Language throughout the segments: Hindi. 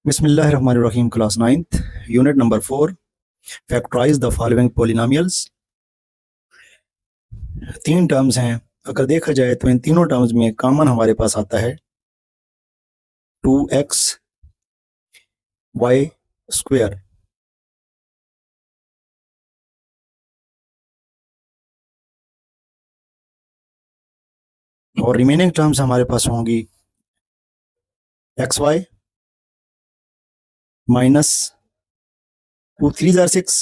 बिस्मिल्लाहिर्रहमानिर्रहीम class 9th unit number 4 factorize the following polynomials. तीन टर्म्स हैं। अगर देखा जाए तो इन तीनों टर्म्स में कॉमन हमारे पास आता है 2x y स्क्वायर और रिमेनिंग टर्म्स हमारे पास होंगी xy minus 2 3 jar 6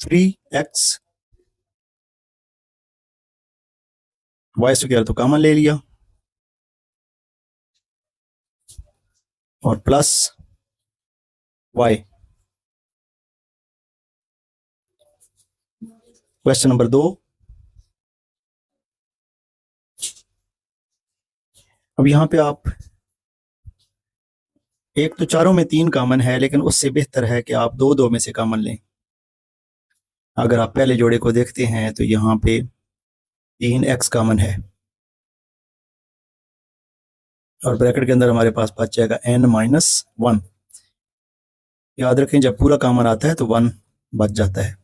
3x y square तो कॉमन ले लिया और प्लस y। क्वेश्चन नंबर 2, अब यहाँ पे आप एक तो चारों में 3 कॉमन है, लेकिन उससे बेहतर है कि आप दो दो में से कॉमन लें। अगर आप पहले जोड़े को देखते हैं तो यहाँ पे 3x कॉमन है और ब्रैकेट के अंदर हमारे पास बच जाएगा n-1। याद रखें जब पूरा कॉमन आता है तो 1 बच जाता है।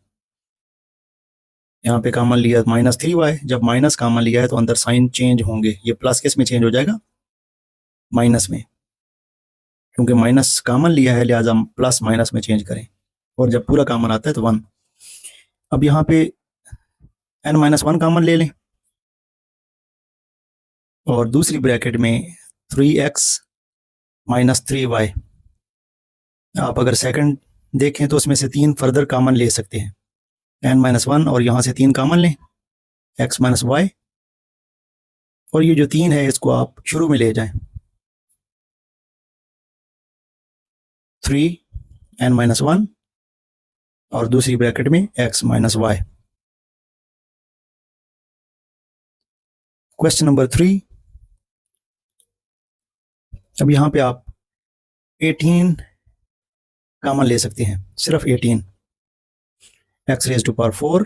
यहाँ पे कॉमन लिया -3y, जब माइनस कॉमन लिया है तो अंदर साइन चेंज होंगे, ये प्लस किस में चेंज हो जाएगा, माइनस में, क्योंकि माइनस कॉमन लिया है लिहाजा हम प्लस माइनस में चेंज करें। और जब पूरा कॉमन आता है तो 1। अब यहाँ पे n-1 कॉमन ले लें और दूसरी ब्रैकेट में 3x - 3y। आप अगर सेकंड देखें तो उसमें से 3 फर्दर कॉमन ले सकते हैं, n-1 और यहाँ से 3 कॉमन लें, x - y, और ये जो 3 है इसको आप शुरू में ले जाएं, 3n-1 और दूसरी ब्रैकेट में x - y। क्वेश्चन नंबर 3, अब यहाँ पे आप 18 कॉमन ले सकते हैं, सिर्फ 18, x⁴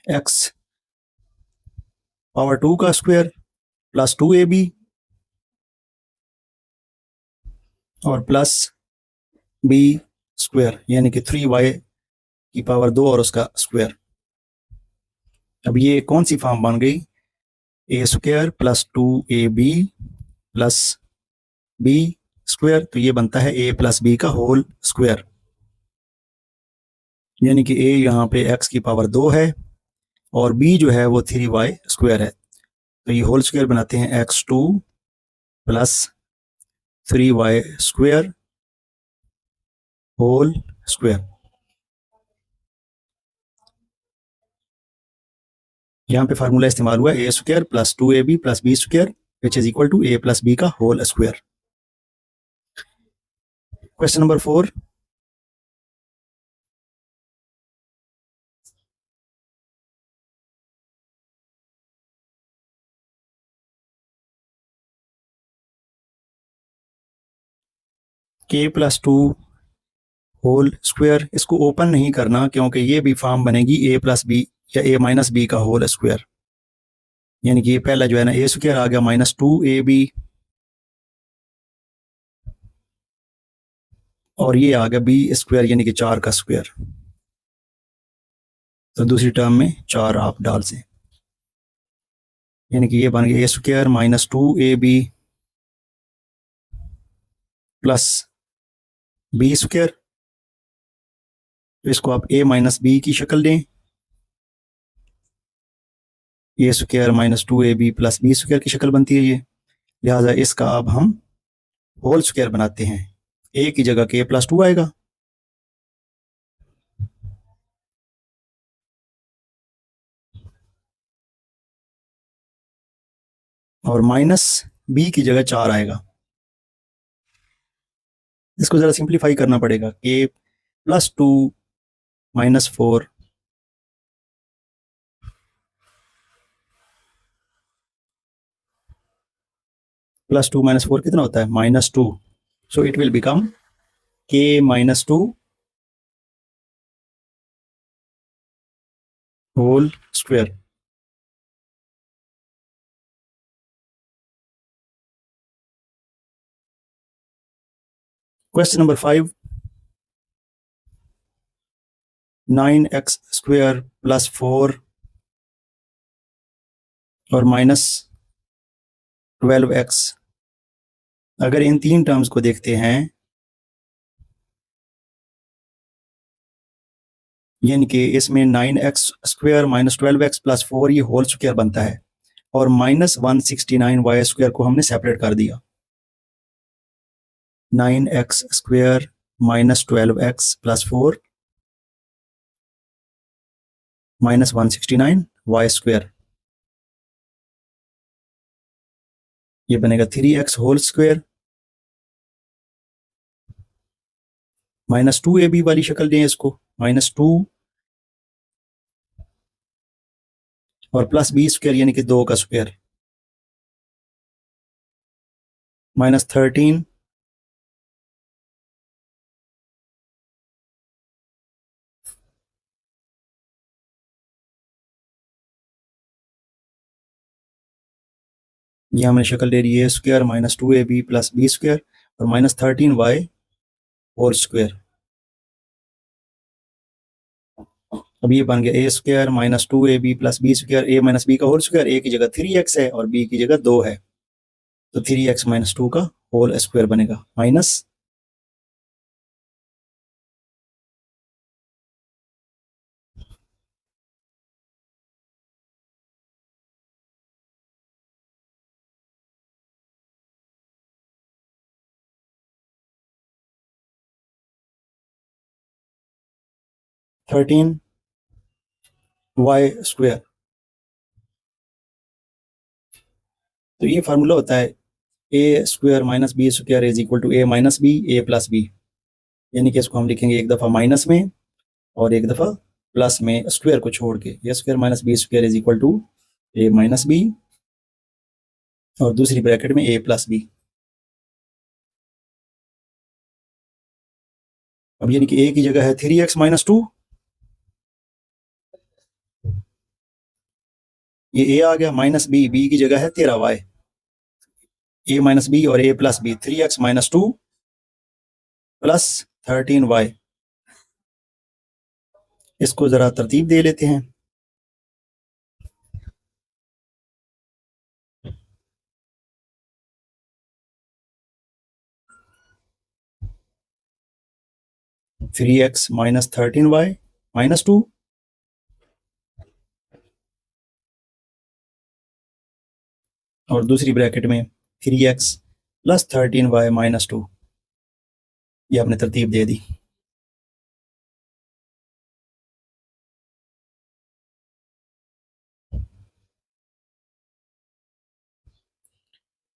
x⁴ का स्क्वायर प्लस 2ab और प्लस b स्क्वायर यानी कि 3y की पावर 2 और उसका स्क्वायर। अब ये कौन सी फॉर्म बन गई, a² plus 2ab plus b square, तो ये बनता है a प्लस b का होल स्क्वायर, यानी कि a यहाँ पे x की पावर 2 है और b जो है वो 3y स्क्वायर है, तो ये होल स्क्वायर बनाते हैं x2 plus 3y square whole square. यहाँ पे फार्मूला इस्तेमाल हुआ a² plus 2ab plus b square which is equal to a plus b का whole square. Question number 4, k plus 2 whole square, इसको ओपन नहीं करना क्योंकि ये भी फॉर्म बनेगी a प्लस बी या a माइनस बी का होल स्क्वायर, यानी कि ये पहला जो है ना a स्क्वायर आ गया -2ab और ये आ गया b स्क्वायर यानी कि 4 का स्क्वायर, तो दूसरी टर्म में 4 आप डाल दें, यानी कि ये बन गया a² - 2ab plus b square, तो इसको आप a माइनस बी की शक्ल दें, a² - 2ab plus b square की शक्ल बनती है ये, लिहाजा इसका अब हम होल स्क्वायर बनाते हैं, a की जगह k प्लस 2 आएगा और माइनस b की जगह 4 आएगा। इसको जरा सिंप्लीफाई करना पड़ेगा, k प्लस 2 -4 , प्लस 2 माइनस 4 कितना होता है? -2. So it will become k -2 whole square. Question number 5. 9x square plus 4 और -12x. अगर इन तीन टर्म्स को देखते हैं, यानी कि इसमें 9x स्क्वायर -12x प्लस 4 ये होल स्क्वायर बनता है, और -169y स्क्वायर को हमने सेपरेट कर दिया. 9x square -12x plus 4 -169y square, ये बनेगा 3x होल स्क्वायर. -2ab वाली शक्ल दें इसको, -2 और प्लस b स्क्वायर यानी कि 2 का स्क्वायर, -13 ये हमने शक्ल ले ली है square -2ab plus b square और -13y होल स्क्वायर. अब ये बन गया a square -2ab plus b square, a minus B का होल स्क्वायर, a की जगह 3x है और b की जगह 2 है, तो 3x - 2 का होल स्क्वायर बनेगा, माइनस 13y स्क्वायर. तो ये फार्मूला होता है a square minus B square is equal to a minus B a plus B, यानी कि इसको हम लिखेंगे एक दफ़ा माइनस में और एक दफ़ा प्लस में, स्क्वायर को छोड़ के. a square minus B square is equal to a minus B और दूसरी ब्रैकेट में a प्लस बी. अब यानी कि a की जगह है 3x - 2, ये a आ गया, माइनस b की जगह है 13y, a माइनस बी और a plus B, 3x - 2 plus 13y. इसको जरा तरतीब दे लेते हैं. 3x - 13y -2 और दूसरी ब्रैकेट में 3x प्लस 13y -2. ये आपने तरतीब दे दी.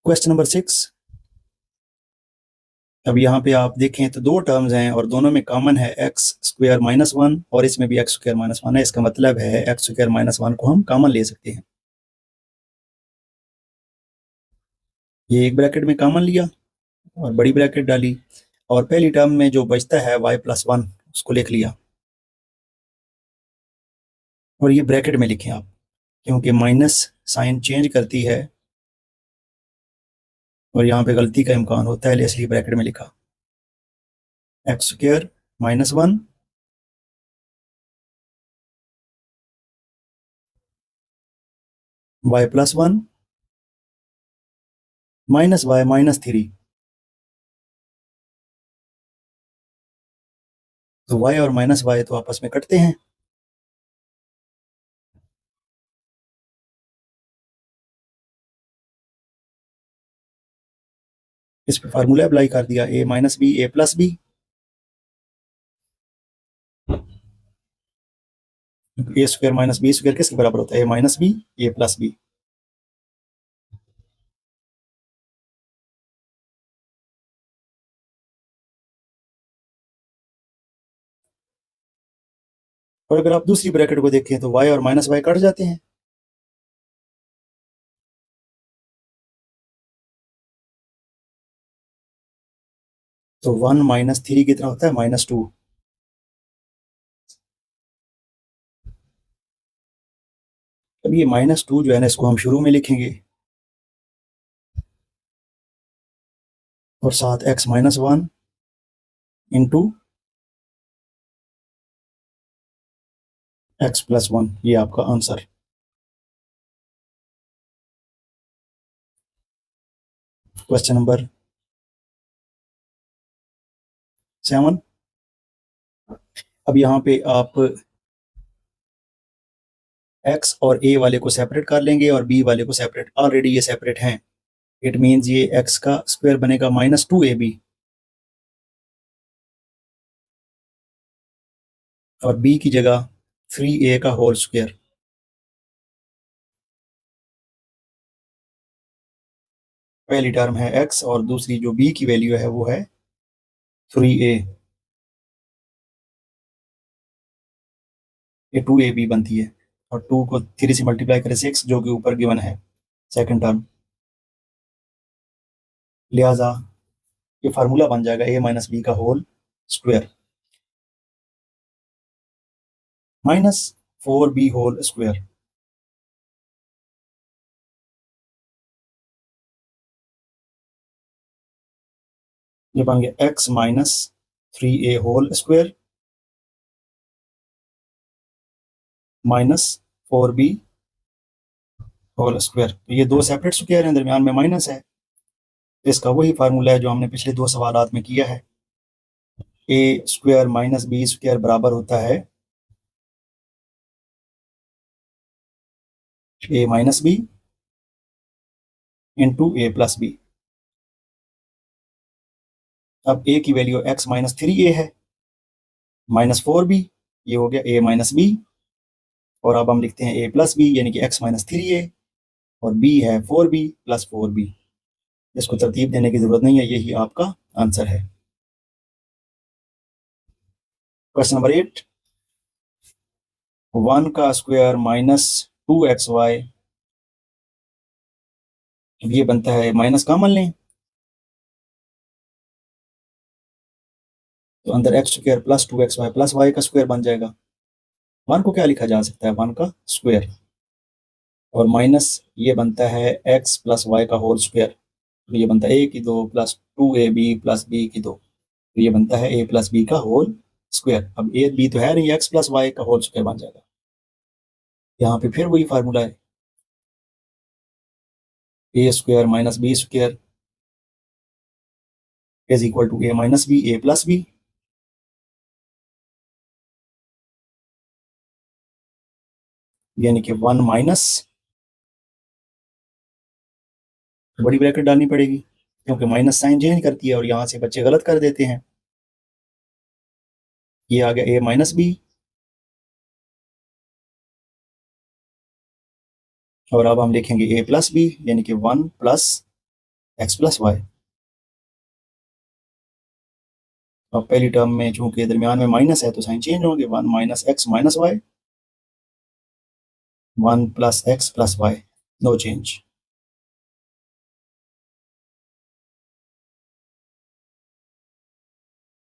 Question number 6. अब यहाँ पे आप देखें तो दो टर्म्स हैं और दोनों में कॉमन है x स्क्वायर -1 और इसमें भी x स्क्वायर -1 है. इसका मतलब है x स्क्वायर -1 को हम कॉमन ले सकते हैं. ये एक ब्रैकेट में कॉमन लिया और बड़ी ब्रैकेट डाली, और पहली टर्म में जो बचता है y+1 उसको लिख लिया, और ये ब्रैकेट में लिखें आप, क्योंकि माइनस साइन चेंज करती है और यहाँ पे गलती का इम्कान होता है, इसलिए ब्रैकेट में लिखा. x square -1 y+1 -y -3. तो y और -y तो आपस में कटते हैं. इस पे फार्मूला अप्लाई कर दिया, a minus B a plus B. A square minus B square किसके बराबर होता है? a minus B a plus B. और अगर आप दूसरी ब्रैकेट को देखें तो y और -y कट जाते हैं. तो 1 माइनस 3 कितना होता है? -2। अब ये -2 जो है ना, इसको हम शुरू में लिखेंगे और साथ x-1 इंटू x+1, ये आपका आंसर। Question number 7। अब यहाँ पे आप x और a वाले को सेपरेट कर लेंगे और b वाले को सेपरेट, ऑलरेडी ये सेपरेट हैं। इट मीन्स ये x का स्क्वायर बनेगा -2ab और b की जगह 3a का होल स्क्वायर। पहली टर्म है x और दूसरी जो b की वैल्यू है वो है 3a। ये 2ab बनती है और 2 को 3 से मल्टीप्लाई करें 6, जो कि ऊपर गिवन है सेकंड टर्म। लिहाजा ये फार्मूला बन जाएगा a माइनस बी का whole square -4b whole square. ये बन गया x minus 3a whole square -4b whole square. तो ये दो सेपरेट स्क्वायर हैं, दरमियान में माइनस है। इसका वही फार्मूला है जो हमने पिछले दो सवालात में किया है। a square minus B square बराबर होता है a minus B into a plus B. अब a की वैल्यू x माइनस 3a है, -4b, ये हो गया a माइनस बी, और अब हम लिखते हैं a प्लस बी यानी कि x माइनस 3a और b है 4b प्लस 4b। इसको तरतीब देने की जरूरत नहीं है, यही आपका आंसर है। क्वेश्चन नंबर 8, 1 का स्क्वायर -2xy, ये बनता है, माइनस कॉमन लें तो अंदर x square plus 2xy plus y का स्क्वायर बन जाएगा। 1 को क्या लिखा जा सकता है? 1 का स्क्वायर, और माइनस ये बनता है x प्लस वाई का होल स्क्वायर, तो ये बनता है a की 2 प्लस 2ab प्लस b की 2, तो ये बनता है a प्लस b का होल स्क्वायर। अब a b तो है नहीं, x प्लस वाई का होल स्क्वायर बन जाएगा। यहाँ पे फिर वही फार्मूला है, a square minus B square is equal to a minus B, a plus B. यानी कि 1 माइनस, बड़ी ब्रैकेट डालनी पड़ेगी क्योंकि माइनस साइन चेंज करती है और यहाँ से बच्चे गलत कर देते हैं। ये आ गया a माइनस बी, और अब हम लिखेंगे a प्लस बी यानी कि 1 प्लस एक्स प्लस वाई। अब पहली टर्म में चूंकि दरमियान में माइनस है तो साइन चेंज होंगे, 1 minus X minus Y, 1 plus X plus Y, no change.